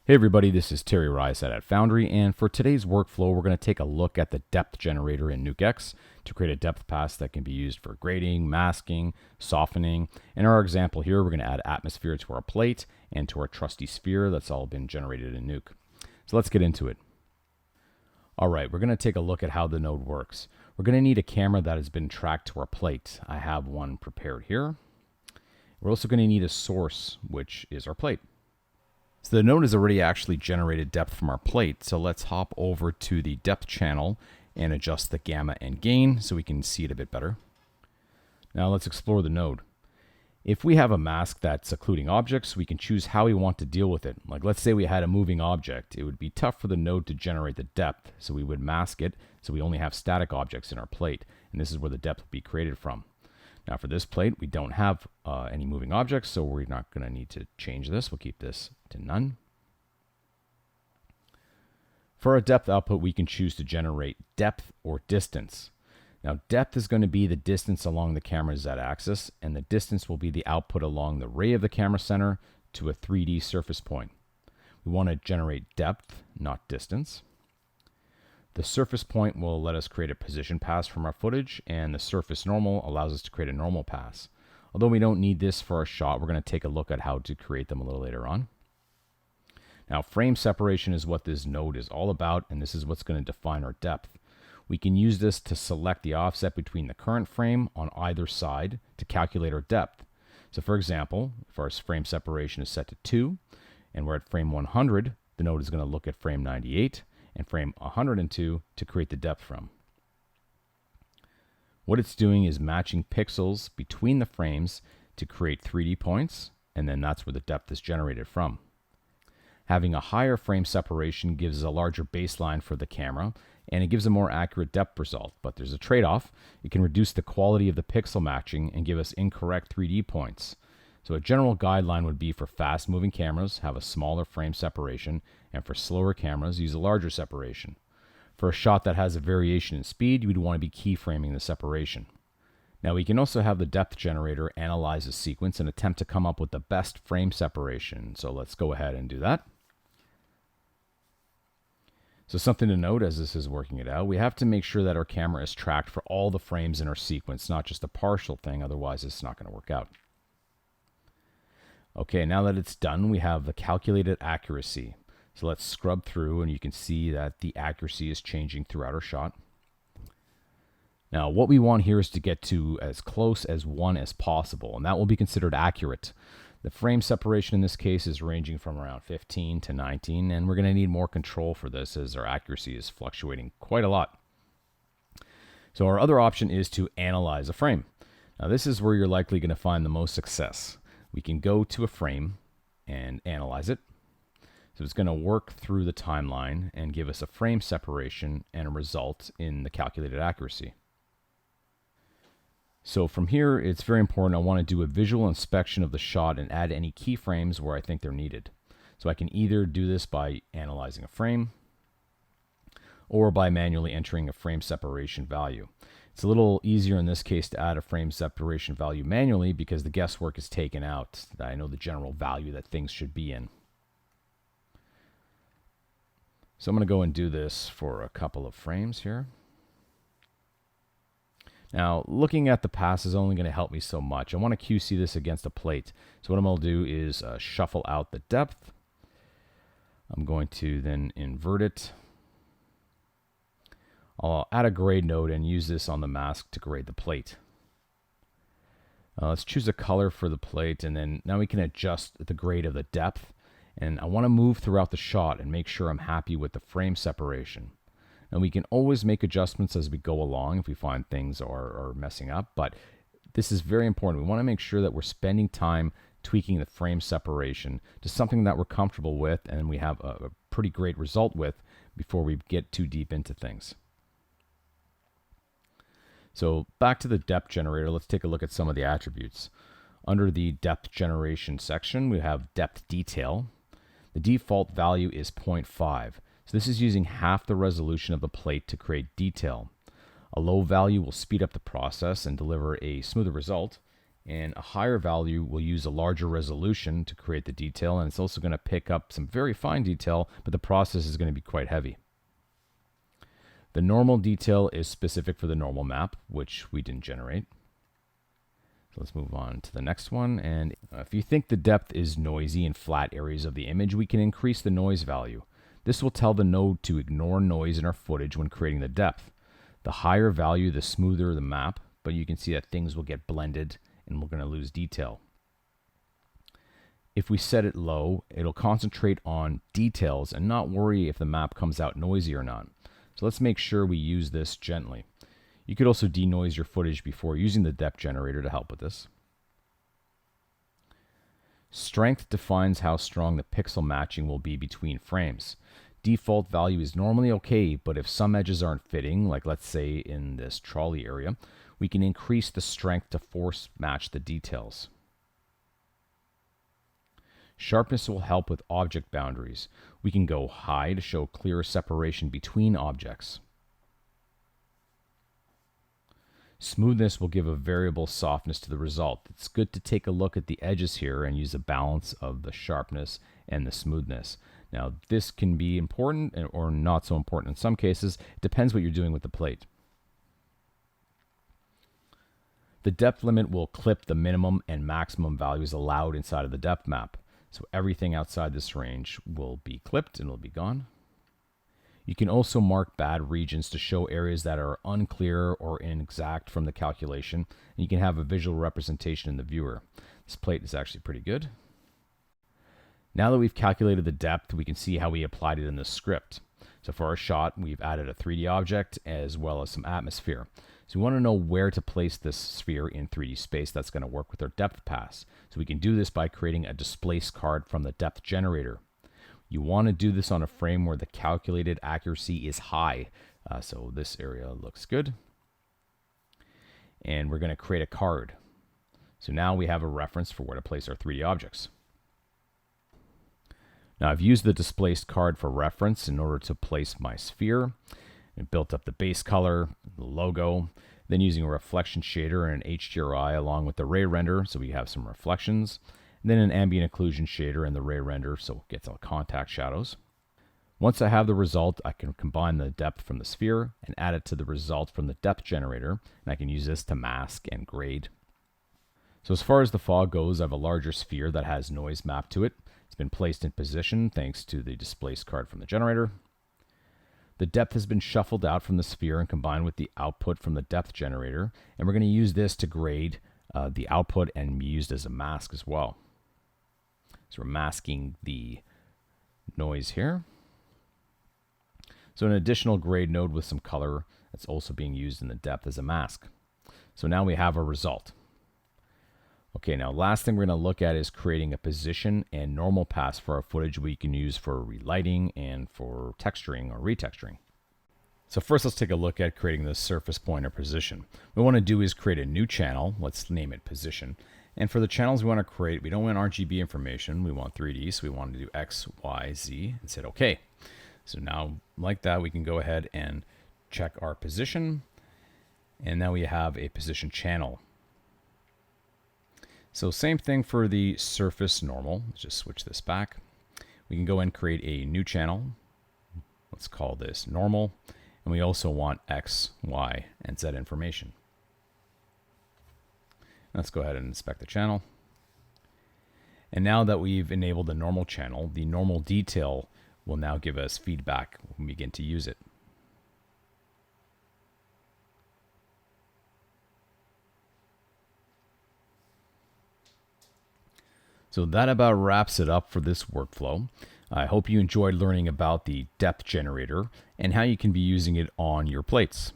Hey everybody, this is Terry Riyasat at Foundry, and for today's workflow, we're going to take a look at the depth generator in NukeX to create a depth pass that can be used for grading, masking, softening. In our example here, we're going to add atmosphere to our plate and to our trusty sphere that's all been generated in Nuke. So let's get into it. All right, we're going to take a look at how the node works. We're going to need a camera that has been tracked to our plate. I have one prepared here. We're also going to need a source, which is our plate. So the node has already actually generated depth from our plate. So let's hop over to the depth channel and adjust the gamma and gain so we can see it a bit better. Now let's explore the node. If we have a mask that's occluding objects, we can choose how we want to deal with it. Like let's say we had a moving object. It would be tough for the node to generate the depth. So we would mask it so we only have static objects in our plate. And this is where the depth will be created from. Now for this plate, we don't have any moving objects, so we're not going to need to change this. We'll keep this to none. For our depth output, we can choose to generate depth or distance. Now depth is going to be the distance along the camera's z-axis, and the distance will be the output along the ray of the camera center to a 3D surface point. We want to generate depth, not distance. The surface point will let us create a position pass from our footage, and the surface normal allows us to create a normal pass. Although we don't need this for our shot, we're going to take a look at how to create them a little later on. Now, frame separation is what this node is all about, and this is what's going to define our depth. We can use this to select the offset between the current frame on either side to calculate our depth. So for example, if our frame separation is set to 2, and we're at frame 100, the node is going to look at frame 98, and frame 102 to create the depth from. What it's doing is matching pixels between the frames to create 3D points, and then that's where the depth is generated from. Having a higher frame separation gives a larger baseline for the camera, and it gives a more accurate depth result, but there's a trade-off. It can reduce the quality of the pixel matching and give us incorrect 3D points. So a general guideline would be for fast-moving cameras, have a smaller frame separation, and for slower cameras, use a larger separation. For a shot that has a variation in speed, you would want to be keyframing the separation. Now we can also have the depth generator analyze a sequence and attempt to come up with the best frame separation. So let's go ahead and do that. So something to note as this is working it out, we have to make sure that our camera is tracked for all the frames in our sequence, not just a partial thing, otherwise it's not going to work out. Okay, now that it's done, we have the calculated accuracy. So let's scrub through and you can see that the accuracy is changing throughout our shot. Now what we want here is to get to as close as 1 as possible, and that will be considered accurate. The frame separation in this case is ranging from around 15 to 19, and we're going to need more control for this as our accuracy is fluctuating quite a lot. So our other option is to analyze a frame. Now this is where you're likely going to find the most success. We can go to a frame and analyze it. So it's going to work through the timeline and give us a frame separation and a result in the calculated accuracy. So from here, it's very important. I want to do a visual inspection of the shot and add any keyframes where I think they're needed. So I can either do this by analyzing a frame or by manually entering a frame separation value. It's a little easier in this case to add a frame separation value manually because the guesswork is taken out. I know the general value that things should be in. So I'm going to go and do this for a couple of frames here. Now, looking at the pass is only going to help me so much. I want to QC this against a plate. So what I'm going to do is shuffle out the depth. I'm going to then invert it. I'll add a grade node and use this on the mask to grade the plate. Let's choose a color for the plate, and then now we can adjust the grade of the depth. And I want to move throughout the shot and make sure I'm happy with the frame separation. And we can always make adjustments as we go along if we find things are messing up, but this is very important. We want to make sure that we're spending time tweaking the frame separation to something that we're comfortable with and we have a pretty great result with before we get too deep into things. So back to the depth generator, let's take a look at some of the attributes. Under the depth generation section, we have depth detail. The default value is 0.5. So this is using half the resolution of the plate to create detail. A low value will speed up the process and deliver a smoother result, And a higher value will use a larger resolution to create the detail, and it's also going to pick up some very fine detail, but the process is going to be quite heavy. The normal detail is specific for the normal map, which we didn't generate. So let's move on to the next one. And if you think the depth is noisy in flat areas of the image, we can increase the noise value. This will tell the node to ignore noise in our footage when creating the depth. The higher value, the smoother the map, but you can see that things will get blended and we're going to lose detail. If we set it low, it'll concentrate on details and not worry if the map comes out noisy or not. So let's make sure we use this gently. You could also denoise your footage before using the depth generator to help with this. Strength defines how strong the pixel matching will be between frames. Default value is normally okay, but if some edges aren't fitting, like let's say in this trolley area, we can increase the strength to force match the details. Sharpness will help with object boundaries. We can go high to show clearer separation between objects. Smoothness will give a variable softness to the result. It's good to take a look at the edges here and use a balance of the sharpness and the smoothness. Now, this can be important or not so important in some cases. It depends what you're doing with the plate. The depth limit will clip the minimum and maximum values allowed inside of the depth map. So everything outside this range will be clipped and will be gone. You can also mark bad regions to show areas that are unclear or inexact from the calculation, and you can have a visual representation in the viewer. This plate is actually pretty good. Now that we've calculated the depth, we can see how we applied it in the script. So for our shot, we've added a 3D object as well as some atmosphere. So we want to know where to place this sphere in 3D space that's going to work with our depth pass. So we can do this by creating a displace card from the depth generator. You want to do this on a frame where the calculated accuracy is high. So this area looks good. And we're going to create a card. So now we have a reference for where to place our 3D objects. Now I've used the displaced card for reference in order to place my sphere. And built up the base color, the logo, then using a reflection shader and an HDRI along with the ray render, so we have some reflections, and then an ambient occlusion shader and the ray render, so it gets all contact shadows. Once I have the result, I can combine the depth from the sphere and add it to the result from the depth generator, and I can use this to mask and grade. So as far as the fog goes, I have a larger sphere that has noise mapped to it. It's been placed in position thanks to the displace card from the generator. The depth has been shuffled out from the sphere and combined with the output from the depth generator, and we're going to use this to grade the output and be used as a mask as well. So we're masking the noise here. So an additional grade node with some color that's also being used in the depth as a mask. So now we have a result. Okay, now last thing we're going to look at is creating a position and normal pass for our footage we can use for relighting and for texturing or retexturing. So first let's take a look at creating the surface point or position. What we want to do is create a new channel. Let's name it position. And for the channels we want to create, we don't want RGB information. We want 3D, so we want to do X, Y, Z and hit OK. So now like that, we can go ahead and check our position. And now we have a position channel. So same thing for the surface normal. Let's just switch this back. We can go and create a new channel. Let's call this normal. And we also want X, Y, and Z information. Let's go ahead and inspect the channel. And now that we've enabled the normal channel, the normal detail will now give us feedback when we begin to use it. So that about wraps it up for this workflow. I hope you enjoyed learning about the depth generator and how you can be using it on your plates.